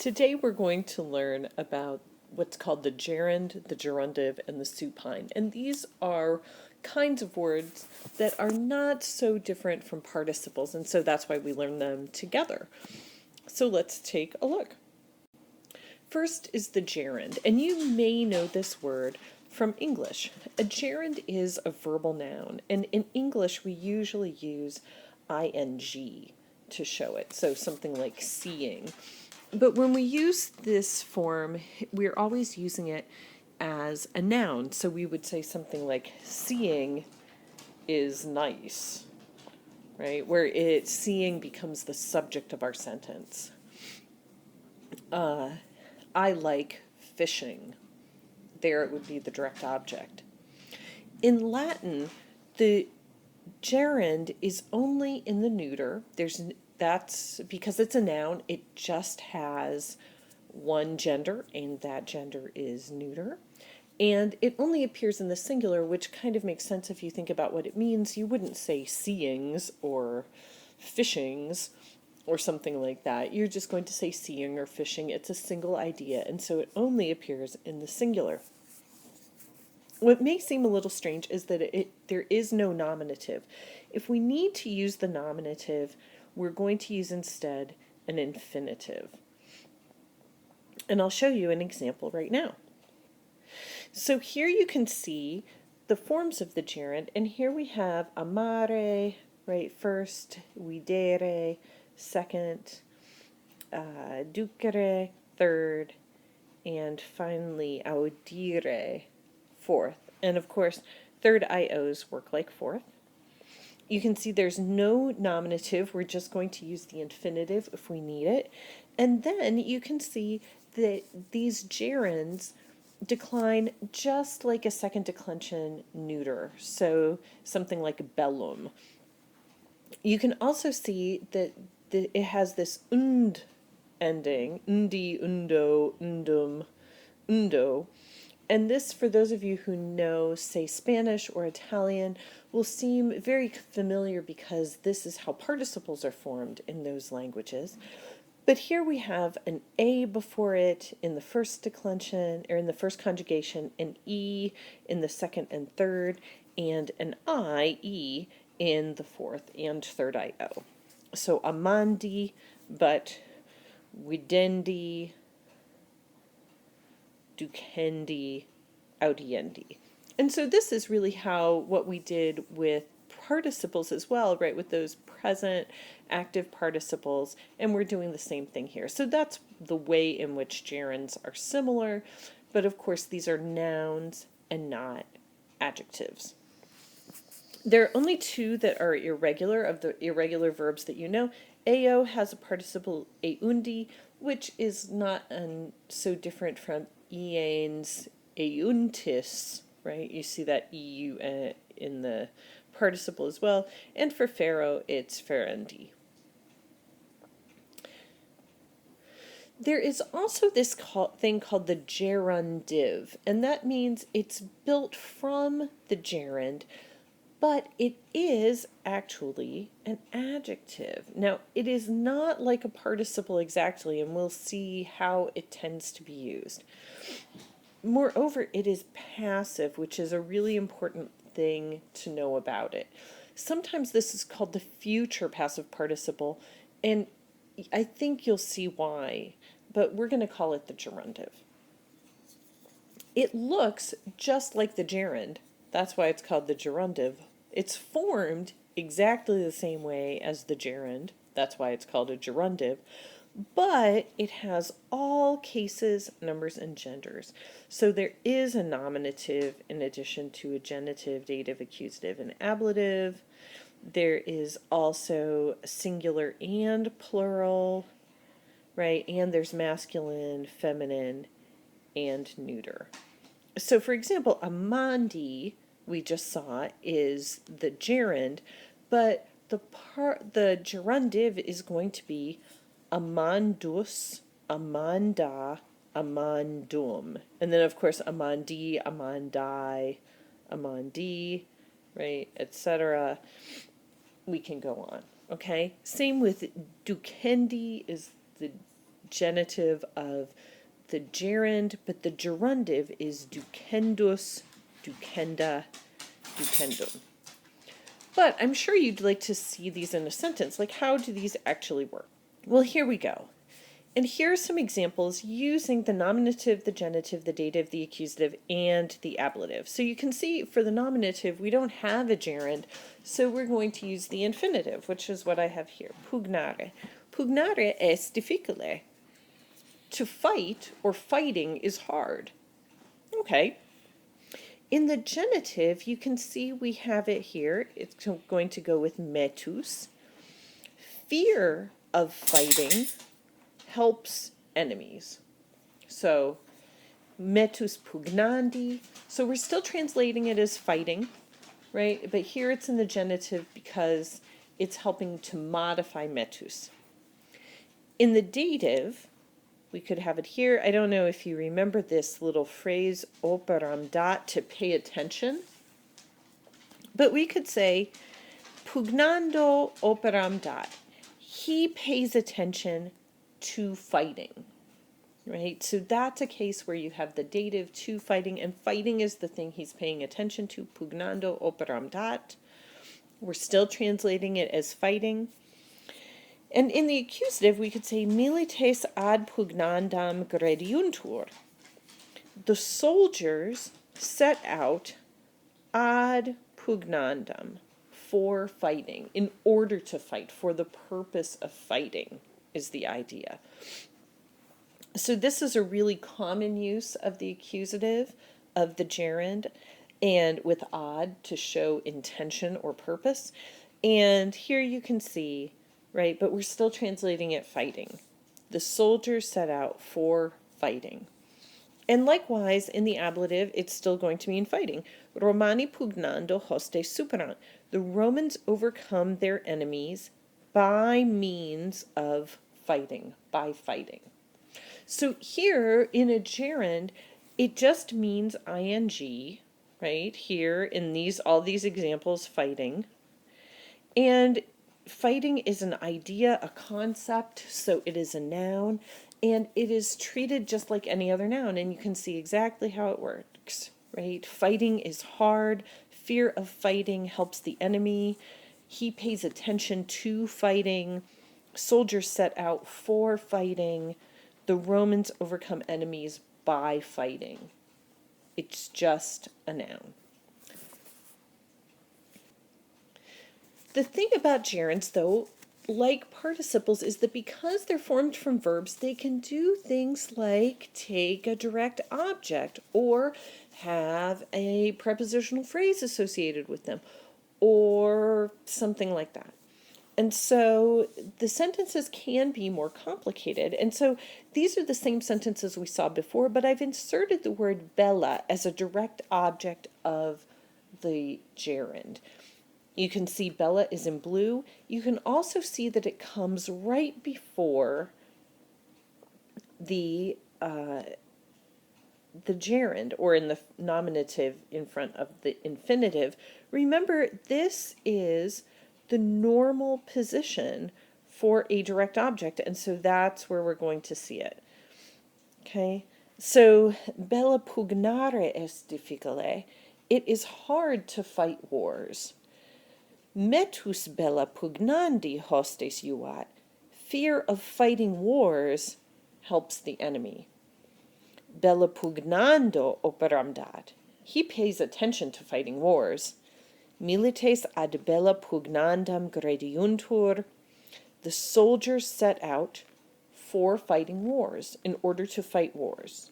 Today we're going to learn about what's called the gerund, the gerundive, and the supine. And these are kinds of words that are not so different from participles, and so that's why we learn them together. So let's take a look. First is the gerund, and you may know this word from English. A gerund is a verbal noun, and in English we usually use ing to show it, so something like seeing. But when we use this form, we're always using it as a noun. So we would say something like seeing is nice, right? Where seeing becomes the subject of our sentence. I like fishing. There it would be the direct object. In Latin, the gerund is only in the neuter. That's because it's a noun, it just has one gender, and that gender is neuter. And it only appears in the singular, which kind of makes sense if you think about what it means. You wouldn't say seeings or fishings or something like that. You're just going to say seeing or fishing. It's a single idea, and so it only appears in the singular. What may seem a little strange is that there is no nominative. If we need to use the nominative, we're going to use instead an infinitive. And I'll show you an example right now. So here you can see the forms of the gerund, and here we have amare, right, first, videre, second, ducere, third, and finally audire, fourth. And of course, third IOs work like fourth. You can see there's no nominative. We're just going to use the infinitive if we need it. And then you can see that these gerunds decline just like a second declension neuter. So something like bellum. You can also see that it has this und ending, undi, undo, undum, undo. And this, for those of you who know, say, Spanish or Italian, will seem very familiar because this is how participles are formed in those languages. But here we have an A before it in the first declension, or in the first conjugation, an E in the second and third, and an IE in the fourth and third IO. So amandi, but videndi, ducendi, audiendi. And so this is really what we did with participles as well, right, with those present active participles, and we're doing the same thing here. So that's the way in which gerunds are similar, but of course these are nouns and not adjectives. There are only two that are irregular of the irregular verbs that you know. Ao has a participle eundi, which is not so different from eanes euntis, right? You see that eu in the participle as well. And for pharaoh, it's ferendi. There is also this thing called the gerundive, and that means it's built from the gerund, but it is actually an adjective. Now, it is not like a participle exactly, and we'll see how it tends to be used. Moreover, it is passive, which is a really important thing to know about it. Sometimes this is called the future passive participle, and I think you'll see why, but we're going to call it the gerundive. It looks just like the gerund. That's why it's called the gerundive. It's formed exactly the same way as the gerund. That's why it's called a gerundive. But it has all cases, numbers, and genders. So there is a nominative in addition to a genitive, dative, accusative, and ablative. There is also singular and plural, right? And there's masculine, feminine, and neuter. So for example, amandi, we just saw, is the gerund, but the gerundive is going to be amandus, amanda, amandum. And then of course amandi, amandai, amandi, right, etc. We can go on, okay? Same with ducendi is the genitive of the gerund, but the gerundive is ducendus, ducenda, ducendum. But I'm sure you'd like to see these in a sentence. Like, how do these actually work? Well, here we go. And here are some examples using the nominative, the genitive, the dative, the accusative, and the ablative. So you can see for the nominative, we don't have a gerund, so we're going to use the infinitive, which is what I have here. Pugnare. Pugnare es difficile. To fight or fighting is hard. Okay. In the genitive, you can see we have it here. It's going to go with metus. Fear of fighting helps enemies. So, metus pugnandi. So we're still translating it as fighting, right? But here it's in the genitive because it's helping to modify metus. In the dative, we could have it here. I don't know if you remember this little phrase, operam dat, to pay attention. But we could say, pugnando operam dat. He pays attention to fighting, right? So that's a case where you have the dative to fighting, and fighting is the thing he's paying attention to, pugnando operam dat. We're still translating it as fighting. And in the accusative, we could say, milites ad pugnandam grediuntur. The soldiers set out ad pugnandam, for fighting, in order to fight, for the purpose of fighting, is the idea. So this is a really common use of the accusative of the gerund, and with ad to show intention or purpose. And here you can see, right, but we're still translating it fighting. The soldiers set out for fighting. And likewise, in the ablative, it's still going to mean fighting. Romani pugnando hoste superant. The Romans overcome their enemies by means of fighting, by fighting. So here, in a gerund, it just means ing, right? Here, in all these examples, fighting. And fighting is an idea, a concept, so it is a noun. And it is treated just like any other noun, and you can see exactly how it works, right? Fighting is hard. Fear of fighting helps the enemy. He pays attention to fighting. Soldiers set out for fighting. The Romans overcome enemies by fighting. It's just a noun. The thing about gerunds, though, like participles, is that because they're formed from verbs, they can do things like take a direct object or have a prepositional phrase associated with them or something like that. And so the sentences can be more complicated. And so these are the same sentences we saw before, but I've inserted the word bella as a direct object of the gerund. You can see Bella is in blue. You can also see that it comes right before the gerund, or in the nominative in front of the infinitive. Remember, this is the normal position for a direct object, and so that's where we're going to see it. Okay, so Bella pugnare est difficile. It is hard to fight wars. Metus bella pugnandi hostes juvat. Fear of fighting wars helps the enemy. Bella pugnando operam dat. He pays attention to fighting wars. Milites ad bella pugnandam grediuntur. The soldiers set out for fighting wars, in order to fight wars.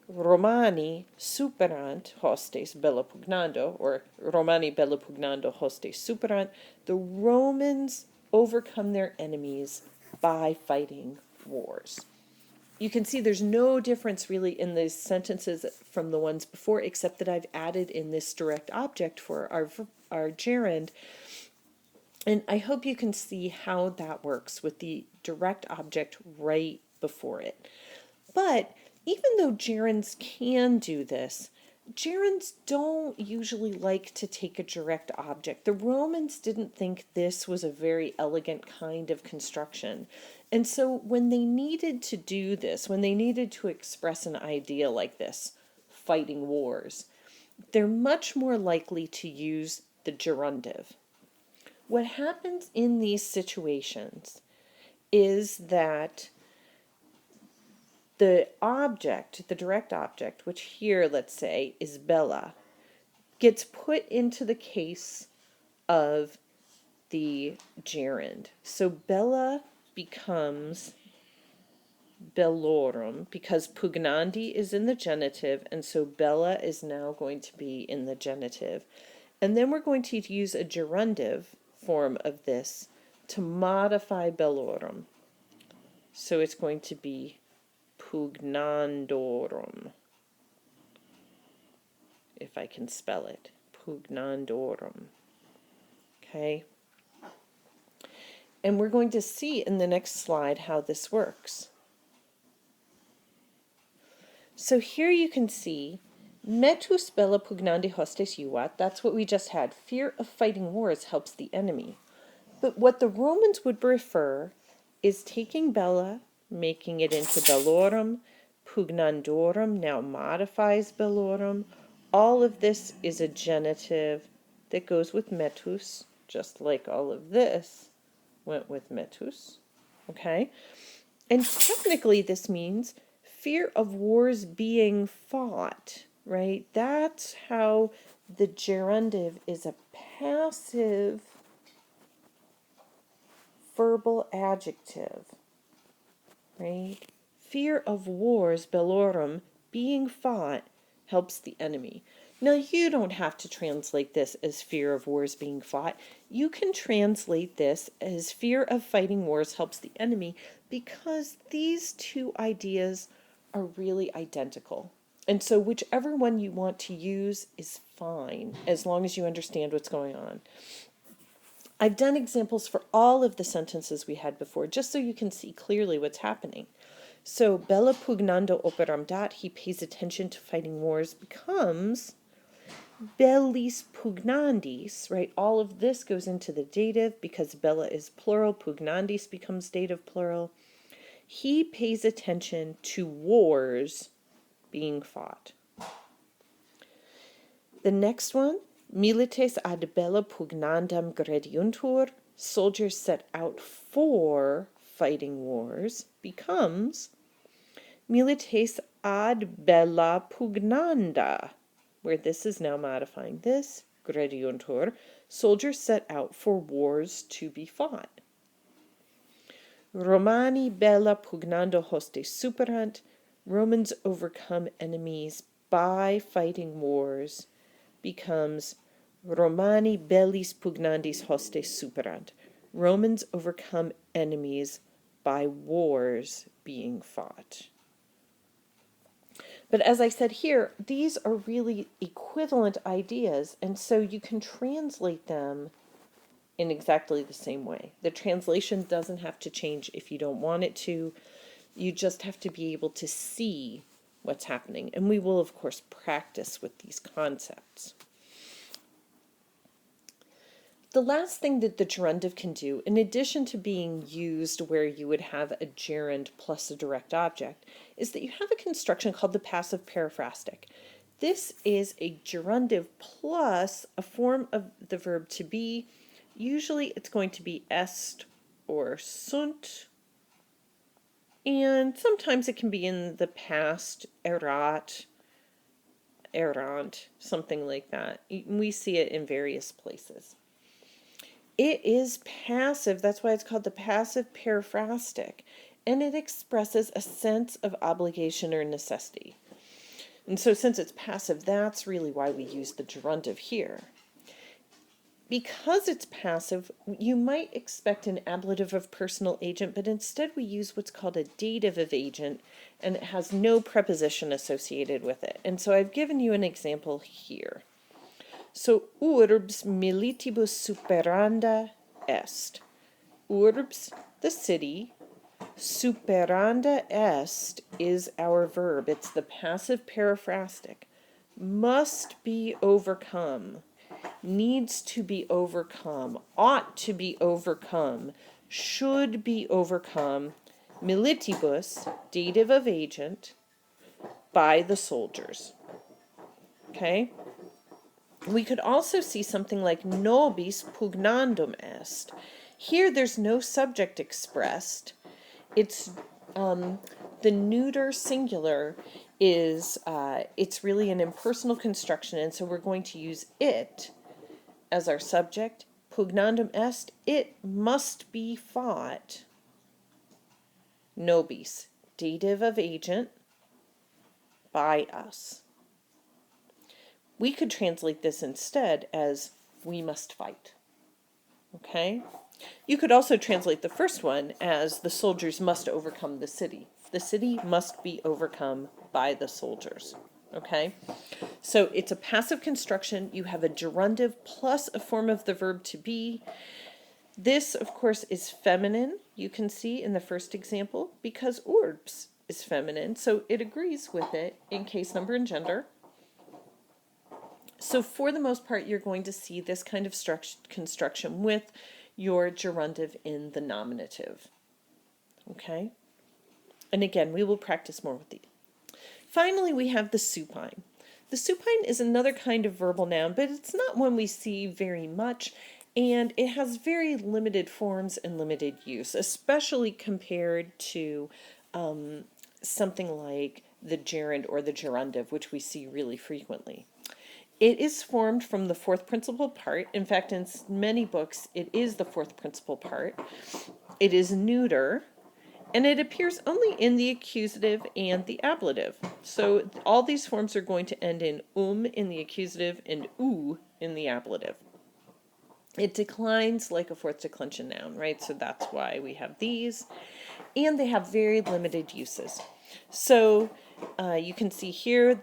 Romani superant hostes bella pugnando, or Romani bella pugnando hostes superant. The Romans overcome their enemies by fighting wars. You can see there's no difference really in these sentences from the ones before, except that I've added in this direct object for our gerund. And I hope you can see how that works with the direct object right before it. But even though gerunds can do this, gerunds don't usually like to take a direct object. The Romans didn't think this was a very elegant kind of construction. And so when they needed to do this, when they needed to express an idea like this, fighting wars, they're much more likely to use the gerundive. What happens in these situations is that the object, the direct object, which here, let's say, is Bella, gets put into the case of the gerund. So Bella becomes bellorum because pugnandi is in the genitive, and so Bella is now going to be in the genitive. And then we're going to use a gerundive form of this to modify bellorum. So it's going to be pugnandorum, if I can spell it. Pugnandorum. Okay? And we're going to see in the next slide how this works. So here you can see, metus bella pugnandi hostes juvat, that's what we just had. Fear of fighting wars helps the enemy. But what the Romans would prefer is taking bella, making it into bellorum, pugnandorum now modifies bellorum. All of this is a genitive that goes with metus, just like all of this went with metus. Okay? And technically this means fear of wars being fought, right? That's how the gerundive is a passive verbal adjective, right? Fear of wars, bellorum, being fought, helps the enemy. Now, you don't have to translate this as fear of wars being fought. You can translate this as fear of fighting wars helps the enemy because these two ideas are really identical. And so whichever one you want to use is fine, as long as you understand what's going on. I've done examples for all of the sentences we had before, just so you can see clearly what's happening. So, bella pugnando operam dat, he pays attention to fighting wars, becomes bellis pugnandis, right? All of this goes into the dative because bella is plural, pugnandis becomes dative plural. He pays attention to wars being fought. The next one, milites ad bella pugnandam grediuntur, soldiers set out for fighting wars, becomes milites ad bella pugnanda, where this is now modifying this, grediuntur, soldiers set out for wars to be fought. Romani bella pugnando hostes superant, Romans overcome enemies by fighting wars, becomes Romani bellis pugnandis hostes superant. Romans overcome enemies by wars being fought. But as I said here, these are really equivalent ideas, and so you can translate them in exactly the same way. The translation doesn't have to change if you don't want it to. You just have to be able to see what's happening. And we will, of course, practice with these concepts. The last thing that the gerundive can do, in addition to being used where you would have a gerund plus a direct object, is that you have a construction called the passive periphrastic. This is a gerundive plus a form of the verb to be. Usually it's going to be est or sunt, and sometimes it can be in the past, erat, erant, something like that. We see it in various places. It is passive, that's why it's called the passive periphrastic, and it expresses a sense of obligation or necessity. And so since it's passive, that's really why we use the gerundive here. Because it's passive, you might expect an ablative of personal agent, but instead we use what's called a dative of agent, and it has no preposition associated with it. And so I've given you an example here. So, urbs militibus superanda est. Urbs, the city, superanda est is our verb. It's the passive periphrastic. Must be overcome, needs to be overcome, ought to be overcome, should be overcome, militibus, dative of agent, by the soldiers. Okay? We could also see something like nobis pugnandum est. Here there's no subject expressed. It's the neuter singular is it's really an impersonal construction, and so we're going to use it as our subject. Pugnandum est, it must be fought. Nobis, dative of agent, by us. We could translate this instead as we must fight. Okay? You could also translate the first one as the soldiers must overcome the city. The city must be overcome by the soldiers. Okay? So it's a passive construction. You have a gerundive plus a form of the verb to be. This, of course, is feminine, you can see in the first example, because orbs is feminine, so it agrees with it in case, number, and gender. So for the most part, you're going to see this kind of construction with your gerundive in the nominative. Okay? And again, we will practice more with these. Finally, we have the supine. The supine is another kind of verbal noun, but it's not one we see very much, and it has very limited forms and limited use, especially compared to something like the gerund or the gerundive, which we see really frequently. It is formed from the fourth principal part. In fact, in many books, it is the fourth principal part. It is neuter, and it appears only in the accusative and the ablative. So all these forms are going to end in in the accusative and u in the ablative. It declines like a fourth declension noun, right? So that's why we have these. And they have very limited uses. So you can see here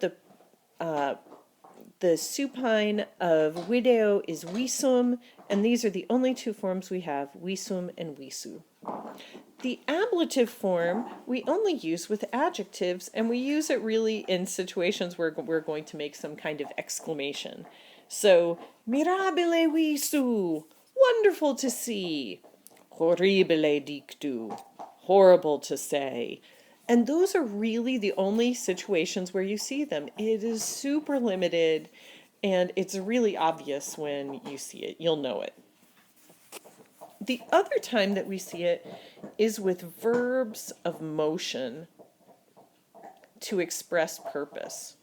the supine of video is wisum, and these are the only two forms we have, wisum and wisu. The ablative form we only use with adjectives, and we use it really in situations where we're going to make some kind of exclamation. So, mirabile visu, wonderful to see. Horribile dictu, horrible to say. And those are really the only situations where you see them. It is super limited, and it's really obvious when you see it. You'll know it. The other time that we see it is with verbs of motion to express purpose.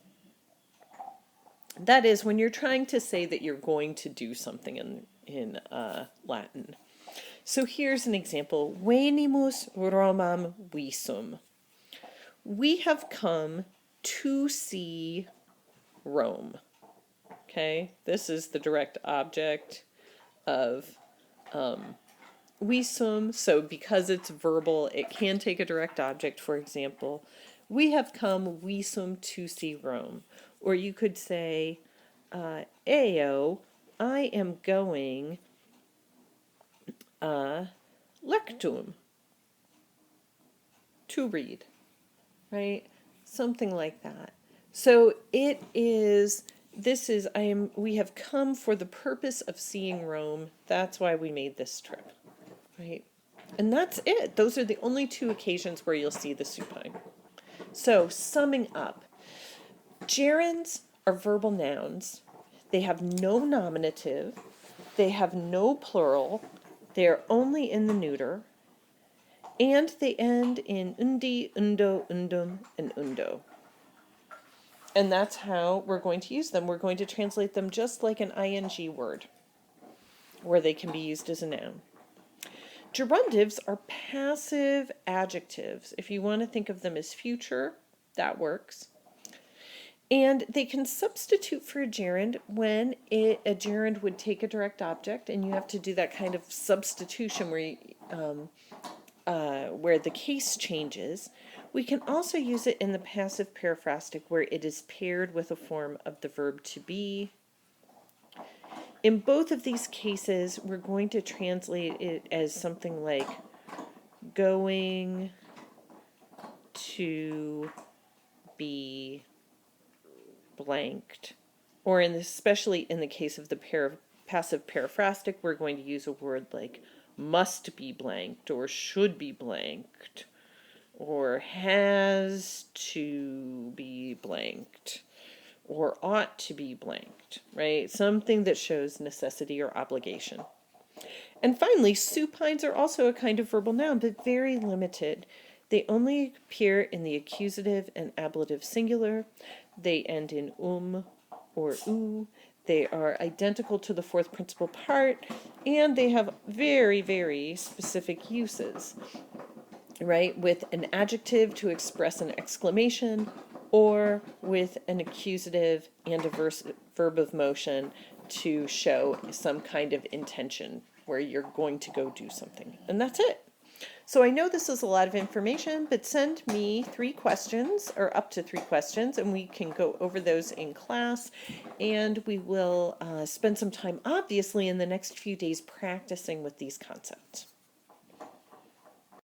That is when you're trying to say that you're going to do something in Latin. So here's an example. Venimus Romam visum. We have come to see Rome. Okay, this is the direct object of visum. So because it's verbal, it can take a direct object. For example, we have come visum to see Rome. Or you could say, Eo, I am going lectum, to read, right? Something like that. So it is, we have come for the purpose of seeing Rome. That's why we made this trip, right? And that's it. Those are the only two occasions where you'll see the supine. So summing up, gerunds are verbal nouns. They have no nominative. They have no plural. They are only in the neuter. And they end in undi, undo, undum, and undo. And that's how we're going to use them. We're going to translate them just like an ing word, where they can be used as a noun. Gerundives are passive adjectives. If you want to think of them as future, that works. And they can substitute for a gerund when a gerund would take a direct object, and you have to do that kind of substitution where the case changes. We can also use it in the passive periphrastic where it is paired with a form of the verb to be. In both of these cases, we're going to translate it as something like going to be blanked. Or especially in the case of the passive periphrastic, we're going to use a word like must be blanked or should be blanked or has to be blanked or ought to be blanked, right? Something that shows necessity or obligation. And finally, supines are also a kind of verbal noun, but very limited. They only appear in the accusative and ablative singular. They end in or u. They are identical to the fourth principal part, and they have very, very specific uses, right? With an adjective to express an exclamation, or with an accusative and a verb of motion to show some kind of intention where you're going to go do something. And that's it. So I know this is a lot of information, but send me 3 questions, or up to 3 questions, and we can go over those in class. And we will spend some time, obviously, in the next few days practicing with these concepts.